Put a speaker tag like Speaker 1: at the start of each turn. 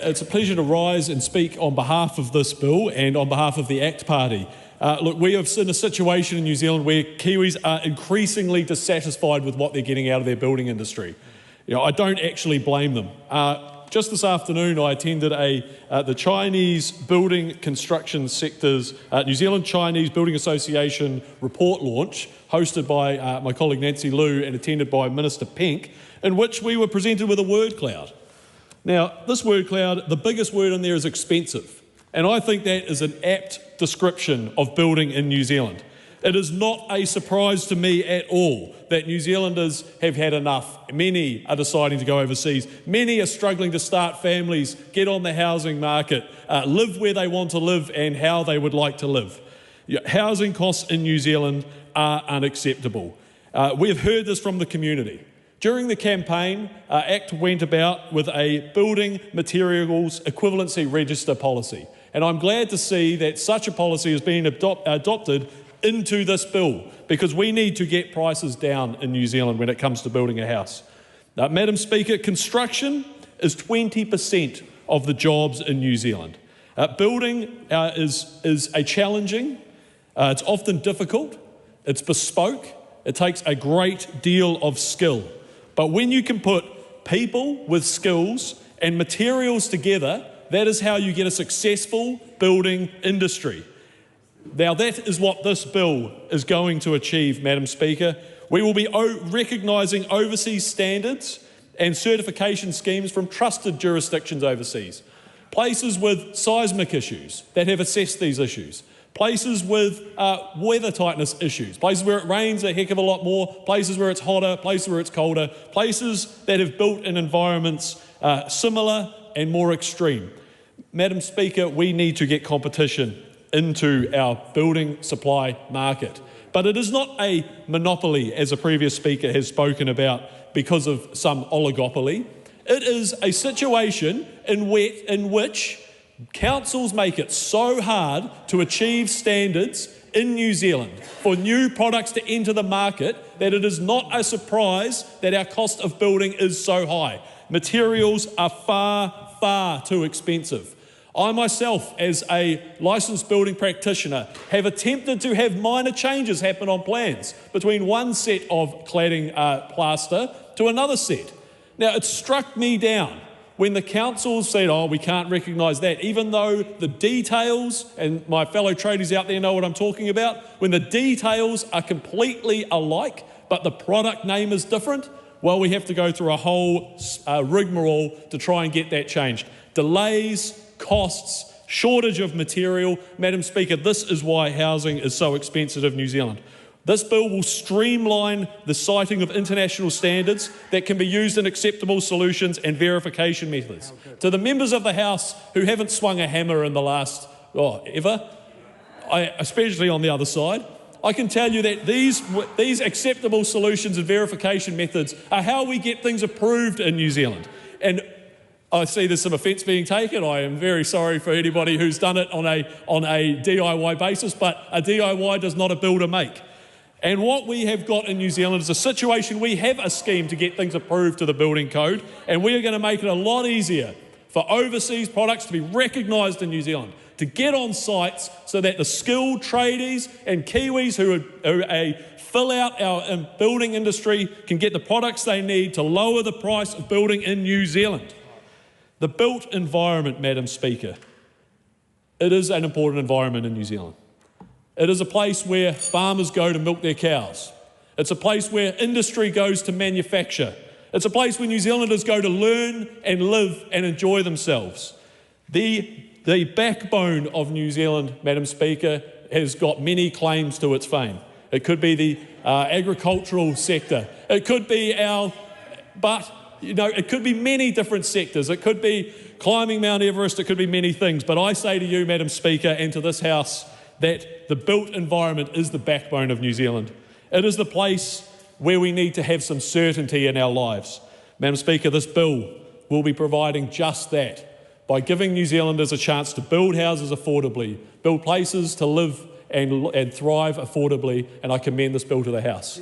Speaker 1: It's a pleasure to rise and speak on behalf of this bill and on behalf of the ACT Party. Look, we are in a situation in New Zealand where Kiwis are increasingly dissatisfied with what they're getting out of their building industry. I don't actually blame them. Just this afternoon, I attended the Chinese building construction sector's New Zealand Chinese Building Association report launch, hosted by my colleague Nancy Liu and attended by Minister Penk, in which we were presented with a word cloud. Now, this word cloud, the biggest word in there is expensive, and I think that is an apt description of building in New Zealand. It is not a surprise to me at all that New Zealanders have had enough. Many are deciding to go overseas. Many are struggling to start families, get on the housing market, live where they want to live and how they would like to live. Housing costs in New Zealand are unacceptable. We have heard this from the community. During the campaign, ACT went about with a building materials equivalency register policy. And I'm glad to see that such a policy is being adopted into this bill, because we need to get prices down in New Zealand when it comes to building a house. Madam Speaker, construction is 20% of the jobs in New Zealand. Building is a challenging, it's often difficult, it's bespoke, it takes a great deal of skill. But when you can put people with skills and materials together, that is how you get a successful building industry. Now, that is what this bill is going to achieve, Madam Speaker. We will be recognising overseas standards and certification schemes from trusted jurisdictions overseas. Places with seismic issues that have assessed these issues. Places with weather tightness issues, places where it rains a heck of a lot more, places where it's hotter, places where it's colder, places that have built in environments similar and more extreme. Madam Speaker, we need to get competition into our building supply market. But it is not a monopoly, as a previous speaker has spoken about, because of some oligopoly. It is a situation in which councils make it so hard to achieve standards in New Zealand for new products to enter the market that it is not a surprise that our cost of building is so high. Materials are far, far too expensive. I myself, as a licensed building practitioner, have attempted to have minor changes happen on plans between one set of cladding plaster to another set. Now, it struck me down when the council said, oh, we can't recognise that, even though the details, and my fellow tradies out there know what I'm talking about, when the details are completely alike, but the product name is different, well, we have to go through a whole rigmarole to try and get that changed. Delays, costs, shortage of material. Madam Speaker, this is why housing is so expensive in New Zealand. This bill will streamline the citing of international standards that can be used in acceptable solutions and verification methods. To the members of the House who haven't swung a hammer in the last, ever, especially on the other side, I can tell you that these acceptable solutions and verification methods are how we get things approved in New Zealand. And I see there's some offence being taken. I am very sorry for anybody who's done it on a DIY basis, but a DIY does not a builder make. And what we have got in New Zealand is a situation, we have a scheme to get things approved to the building code, and we are going to make it a lot easier for overseas products to be recognised in New Zealand, to get on sites so that the skilled tradies and Kiwis who fill out our building industry can get the products they need to lower the price of building in New Zealand. The built environment, Madam Speaker, it is an important environment in New Zealand. It is a place where farmers go to milk their cows. It's a place where industry goes to manufacture. It's a place where New Zealanders go to learn and live and enjoy themselves. The backbone of New Zealand, Madam Speaker, has got many claims to its fame. It could be the agricultural sector. It could be it could be many different sectors. It could be climbing Mount Everest. It could be many things. But I say to you, Madam Speaker, and to this House, that the built environment is the backbone of New Zealand. It is the place where we need to have some certainty in our lives. Madam Speaker, this bill will be providing just that by giving New Zealanders a chance to build houses affordably, build places to live and thrive affordably, and I commend this bill to the House.